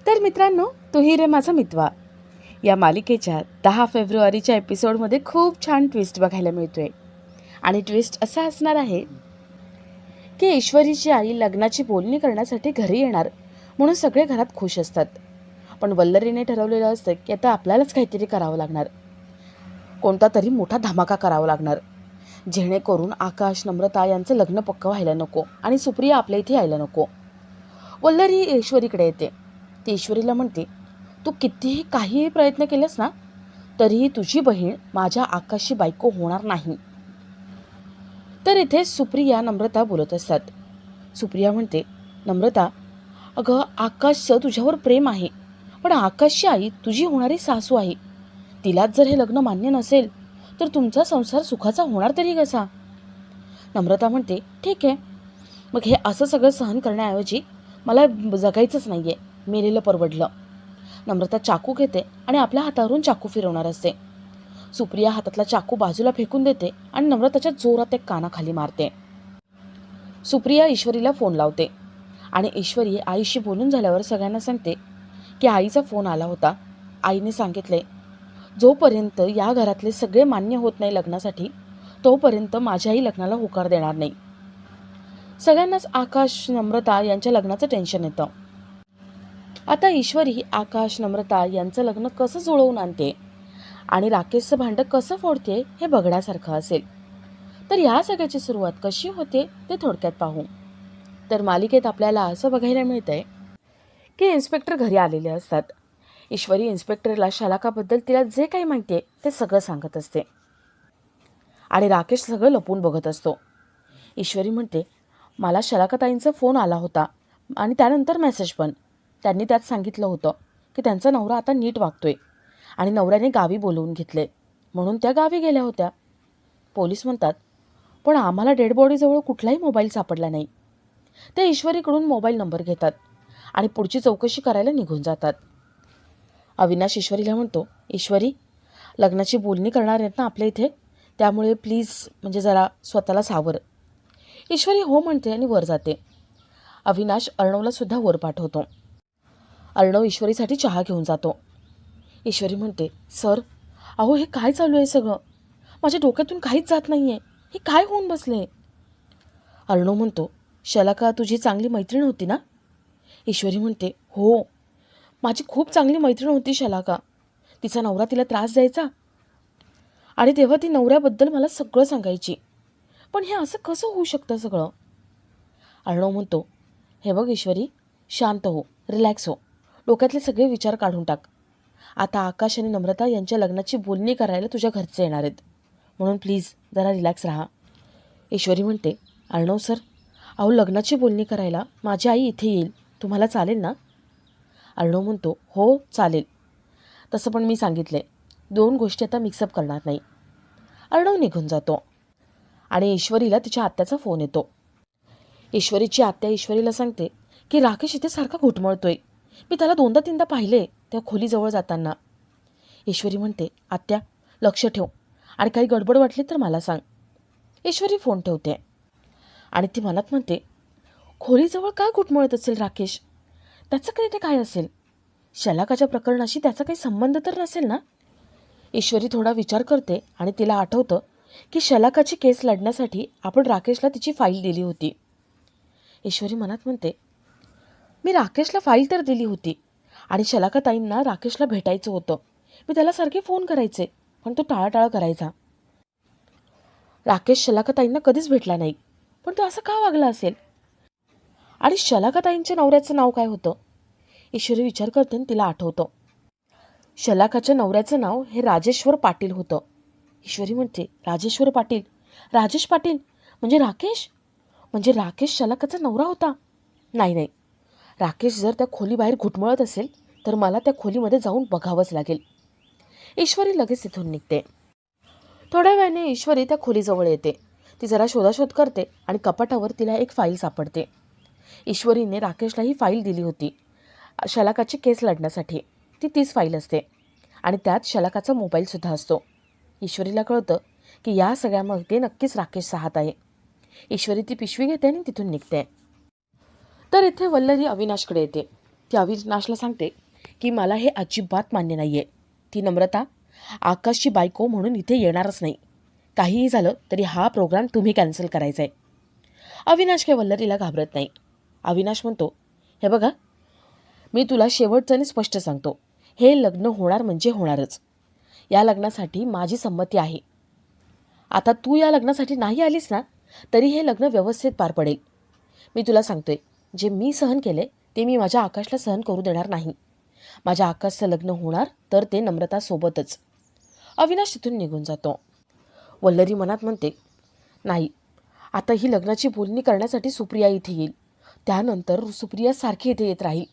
तर मित्रांनो, तूही रे माझा मितवा या मालिकेच्या 10 फेब्रुवारीच्या एपिसोडमध्ये खूप छान ट्विस्ट बघायला मिळतोय. आणि ट्विस्ट असा असणार आहे की ईश्वरीची आई लग्नाची बोलणी करण्यासाठी घरी येणार म्हणून सगळे घरात खुश असतात. पण वल्लरीने ठरवलेलं असतं की आता आपल्यालाच काहीतरी करावं लागणार, कोणता तरी मोठा धमाका करावा लागणार, जेणेकरून आकाश नम्रता यांचं लग्न पक्क व्हायला नको आणि सुप्रिया आपल्या इथे यायला नको. वल्लरी ईश्वरीकडे येते. ती ईश्वरीला म्हणते, तू कितीही काहीही प्रयत्न केलेस ना तरीही तुझी बहीण माझ्या आकाशची बायको होणार नाही. तर इथे सुप्रिया नम्रता बोलत असतात. सुप्रिया म्हणते, नम्रता, अगं आकाशचं तुझ्यावर प्रेम आहे, पण आकाशची आई तुझी होणारी सासू आहे. तिलाच जर हे लग्न मान्य नसेल तर तुमचा संसार सुखाचा होणार तरी कसा? नम्रता म्हणते, ठीक आहे, मग हे असं सगळं सहन करण्याऐवजी मला जगायचंच नाही आहे, मेलेलं परवडलं. नम्रता चाकू घेते आणि आपल्या हातावरून चाकू फिरवणार असते. सुप्रिया हातातला चाकू बाजूला फेकून देते आणि नम्रताच्या जोरात एक कानाखाली मारते. सुप्रिया ईश्वरीला फोन लावते आणि ईश्वरी आईशी बोलून झाल्यावर सगळ्यांना सांगते की आईचा फोन आला होता. आईने सांगितले, जोपर्यंत या घरातले सगळे मान्य होत नाही लग्नासाठी तोपर्यंत माझ्याही लग्नाला होकार देणार नाही. सगळ्यांनाच आकाश नम्रता यांच्या लग्नाचं टेन्शन येतं. आता ईश्वरी आकाश नम्रता यांचं लग्न कसं जुळवून आणते आणि राकेशचं भांडं कसं फोडते हे बघण्यासारखं असेल. तर या सगळ्याची सुरुवात कशी होते ते थोडक्यात पाहू. तर मालिकेत आपल्याला असं बघायला मिळतंय की इन्स्पेक्टर घरी आलेले असतात. ईश्वरी इन्स्पेक्टरला शलाकाबद्दल तिला जे काही माहिती आहे ते सगळं सांगत असते आणि राकेश सगळं लपून बघत असतो. ईश्वरी म्हणते, मला शलाकाताईंचा फोन आला होता आणि त्यानंतर मेसेज पण. त्यांनी त्यात सांगितलं होतं की त्यांचा नवरा आता नीट वागतोय आणि नवऱ्याने गावी बोलवून घेतले म्हणून त्या गावी गेल्या होत्या. पोलीस म्हणतात, पण आम्हाला डेड बॉडीजवळ कुठलाही मोबाईल सापडला नाही. ते ईश्वरीकडून मोबाईल नंबर घेतात आणि पुढची चौकशी करायला निघून जातात. अविनाश ईश्वरीला म्हणतो, ईश्वरी, लग्नाची बोलणी करणार आहेत ना आपल्या इथे, त्यामुळे प्लीज जरा स्वतःला सावर. ईश्वरी हो म्हणते आणि वर जाते. अविनाश अर्णवला सुद्धा वर पाठवतो. अर्णव ईश्वरीसाठी चहा घेऊन जातो. ईश्वरी म्हणते, सर, अहो हे काय चालू आहे सगळं? माझ्या डोक्यातून काहीच जात नाही आहे. हे काय होऊन बसले? अर्णव म्हणतो, शलाका तुझी चांगली मैत्रीण होती ना? ईश्वरी म्हणते, हो, माझी खूप चांगली मैत्रीण होती शलाका. तिचा नवरा तिला त्रास द्यायचा आणि तेव्हा ती नवऱ्याबद्दल मला सगळं सांगायची. पण हे असं कसं होऊ शकतं सगळं? अर्णव म्हणतो, हे बघ ईश्वरी, शांत हो, रिलॅक्स हो, डोक्यातले सगळे विचार काढून टाक. आता आकाश आणि नम्रता यांच्या लग्नाची बोलणी करायला तुझ्या घरचे येणार आहेत, म्हणून प्लीज जरा रिलॅक्स राहा. ईश्वरी म्हणते, अर्णव सर, अहो लग्नाची बोलणी करायला माझी आई इथे येईल, तुम्हाला चालेल ना? अर्णव म्हणतो, हो चालेल. तसं पण मी सांगितले, 2 गोष्टी आता मिक्सअप करणार नाही. अर्णव निघून जातो आणि ईश्वरीला तिच्या आत्याचा फोन येतो. ईश्वरीची आत्या ईश्वरीला सांगते की राकेश इथे सारखा घुटमळतोय. मी त्याला 2दा-3दा पाहिले त्या खोलीजवळ जाताना. ईश्वरी म्हणते, आत्या लक्ष ठेव आणि काही गडबड वाटली तर मला सांग. ईश्वरी फोन ठेवते आणि ती मनात म्हणते, खोलीजवळ का घुटमळत असेल राकेश? त्याचं काही काय असेल? शलाकाच्या प्रकरणाशी त्याचा काही संबंध तर नसेल ना? ईश्वरी थोडा विचार करते आणि तिला आठवतं की शलाकाची केस लढण्यासाठी आपण राकेशला तिची फाईल दिली होती. ईश्वरी मनात म्हणते, मी राकेशला फाईल तर दिली होती आणि शलाकाताईंना राकेशला भेटायचं होतं. मी त्याला सारखे फोन करायचे पण तो टाळाटाळ करायचा. राकेश शलाकाताईंना कधीच भेटला नाही, पण तो असं का वागला असेल? आणि शलाकाताईंच्या नवऱ्याचं नाव काय होतं? ईश्वरी विचार करते आणि तिला आठवतं, शलाकाच्या नवऱ्याचं नाव हे राजेश्वर पाटील होतं. ईश्वरी म्हणते, राजेश्वर पाटील? राजेश पाटील म्हणजे राकेश? म्हणजे राकेश शलाकाचा नवरा होता? नाही, राकेश जर त्या खोलीबाहेर घुटमळत असेल तर मला त्या खोलीमध्ये जाऊन बघावंच लागेल. ईश्वरी लगेच तिथून निघते. थोड्या वेळाने ईश्वरी त्या खोलीजवळ येते. ती जरा शोधाशोध करते आणि कपाटावर तिला एक फाईल सापडते. ईश्वरीने राकेशला ही फाईल दिली होती शलाकाची केस लढण्यासाठी. ती तीच फाईल असते आणि त्यात शलाकाचा मोबाईलसुद्धा असतो. ईश्वरीला कळतं की या सगळ्यामध्ये नक्कीच राकेशचा हात आहे. ईश्वरी ती पिशवी घेते आणि तिथून निघते. तर इथे वल्लरी अविनाशकडे येते. ती अविनाशला सांगते की मला हे अजिबात मान्य नाही आहे. ती नम्रता आकाशची बायको म्हणून इथे येणारच नाही. काहीही झालं तरी हा प्रोग्राम तुम्ही कॅन्सल करायचा आहे. अविनाश काही वल्लरीला घाबरत नाही. अविनाश म्हणतो, हे बघा, मी तुला शेवटचं आणि स्पष्ट सांगतो, हे लग्न होणार म्हणजे होणारच. या लग्नासाठी माझी संमती आहे. आता तू या लग्नासाठी नाही आलीस ना, तरी हे लग्न व्यवस्थित पार पडेल. मी तुला सांगतोय, जे मी सहन केले ते मी माझ्या आकाशला सहन करू देणार नाही. माझ्या आकाशचं लग्न होणार तर ते नम्रतासोबतच. अविनाश तिथून निघून जातो. वल्लरी मनात म्हणते, नाही, आता ही लग्नाची बोलणी करण्यासाठी सुप्रिया इथे येईल. त्यानंतर सुप्रिया सारखी इथे येत राहील.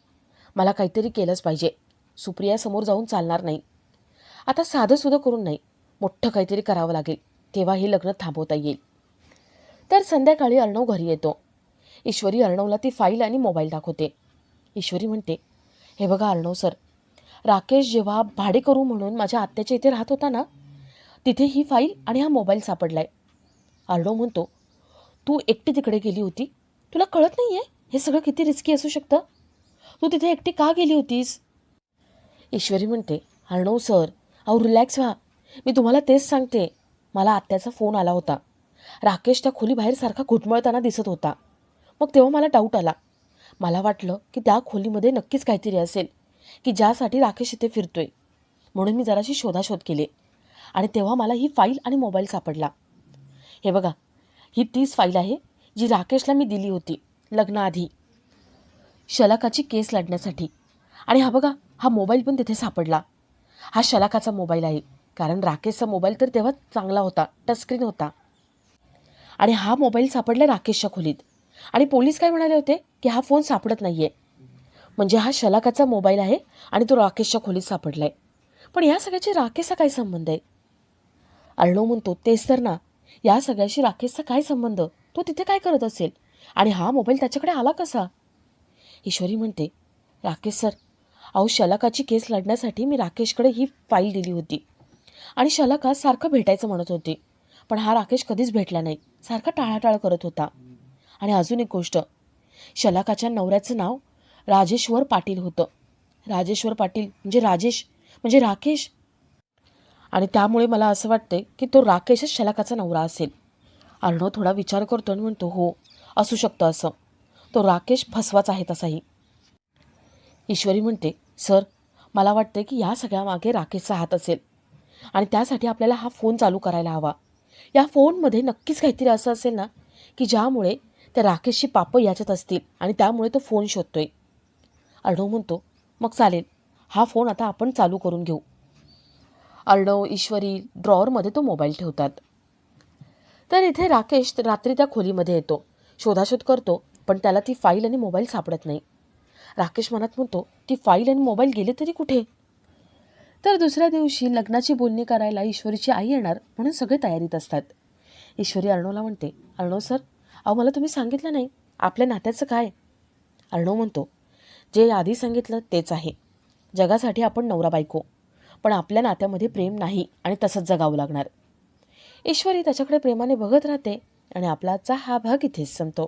मला काहीतरी केलंच पाहिजे. सुप्रियासमोर जाऊन चालणार नाही. आता साधंसुधं करून नाही, मोठं काहीतरी करावं लागेल. तेव्हा हे लग्न थांबवता येईल. तर संध्याकाळी अर्णव घरी येतो. ईश्वरी अर्णवला ती फाईल आणि मोबाईल दाखवते. ईश्वरी म्हणते, हे बघा अर्णव सर, राकेश जेव्हा भाडेकरू म्हणून माझ्या आत्याच्या इथे राहत होता ना, तिथे ही फाईल आणि हा मोबाईल सापडलाय. अर्णव म्हणतो, तू एकटी तिकडे गेली होती? तुला कळत नाही आहे हे सगळं किती रिस्की असू शकतं? तू तिथे एकटी का गेली होतीस? ईश्वरी म्हणते, अर्णव सर, अहो रिलॅक्स व्हा. मी तुम्हाला तेच सांगते. मला आत्याचा फोन आला होता. राकेश त्या खोलीबाहेर सारखा घुटमळताना दिसत होता. मग तेव्हा मला डाऊट आला. मला वाटलं की त्या खोलीमध्ये नक्कीच काहीतरी असेल की ज्यासाठी राकेश इथे फिरतोय. म्हणून मी जराशी शोधाशोध केली आणि तेव्हा मला ही फाईल आणि मोबाईल सापडला. हे बघा, ही तीच फाईल आहे जी राकेशला मी दिली होती लग्नाआधी शलाकाची केस लढण्यासाठी. आणि हा बघा, हा मोबाईल पण तिथे सापडला. हा शलाकाचा मोबाईल आहे, कारण राकेशचा मोबाईल तर तेव्हा चांगला होता, टचस्क्रीन होता. आणि हा मोबाईल सापडला राकेशच्या खोलीत. आणि पोलीस काय म्हणाले होते की हा फोन सापडत नाही आहे. म्हणजे हा शलाकाचा मोबाईल आहे आणि तो राकेशच्या खोलीत सापडला आहे. पण या सगळ्याची राकेशचा काय संबंध आहे? अर्णव म्हणतो, तेच तर ना, या सगळ्याशी राकेशचा काय संबंध? तो तिथे काय करत असेल आणि हा मोबाईल त्याच्याकडे आला कसा? ईश्वरी म्हणते, राकेश सर, अहो शलाकाची केस लढण्यासाठी मी राकेशकडे ही फाईल दिली होती आणि शलाका सारखं भेटायचं म्हणत होते. पण हा राकेश कधीच भेटला नाही, सारखा टाळाटाळ करत होता. आणि अजून एक गोष्ट, शलाकाच्या नवऱ्याचं नाव राजेश्वर पाटील होतं. राजेश्वर पाटील म्हणजे राजेश म्हणजे राकेश. आणि त्यामुळे मला असं वाटते की तो राकेशच शलाकाचा नवरा असेल. अर्णव थोडा विचार करतो आणि म्हणतो, हो, असू शकतं असं. तो राकेश फसवाच आहे तसाही. ईश्वरी म्हणते, सर, मला वाटते की या सगळ्यामागे राकेशचा हात असेल आणि त्यासाठी आपल्याला हा फोन चालू करायला हवा. या फोनमध्ये नक्कीच काहीतरी असं असेल ना की ज्यामुळे त्या राकेशची पापं याच्यात असतील आणि त्यामुळे तो फोन शोधतोय. अर्णव म्हणतो, मग चालेल, हा फोन आता आपण चालू करून घेऊ. अर्णव, ईश्वरी ड्रॉवरमध्ये तो मोबाईल ठेवतात. तर इथे राकेश रात्री त्या खोलीमध्ये येतो, शोधाशोध करतो, पण त्याला ती फाईल आणि मोबाईल सापडत नाही. राकेश मनात म्हणतो, ती फाईल आणि मोबाईल गेले तरी कुठे? तर दुसऱ्या दिवशी लग्नाची बोलणी करायला ईश्वरीची आई येणार म्हणून सगळे तयारीत असतात. ईश्वरी अर्णवला म्हणते, अर्णव सर, अहो मला तुम्ही सांगितलं नाही, आपल्या नात्याचं काय? अर्णव म्हणतो, जे आधी सांगितलं तेच आहे. जगासाठी आपण नवरा बायको, पण आपल्या नात्यामध्ये प्रेम नाही आणि तसंच जगावं लागणार. ईश्वरी त्याच्याकडे प्रेमाने बघत राहते आणि आपला आजचा हा भाग इथेच संपतो.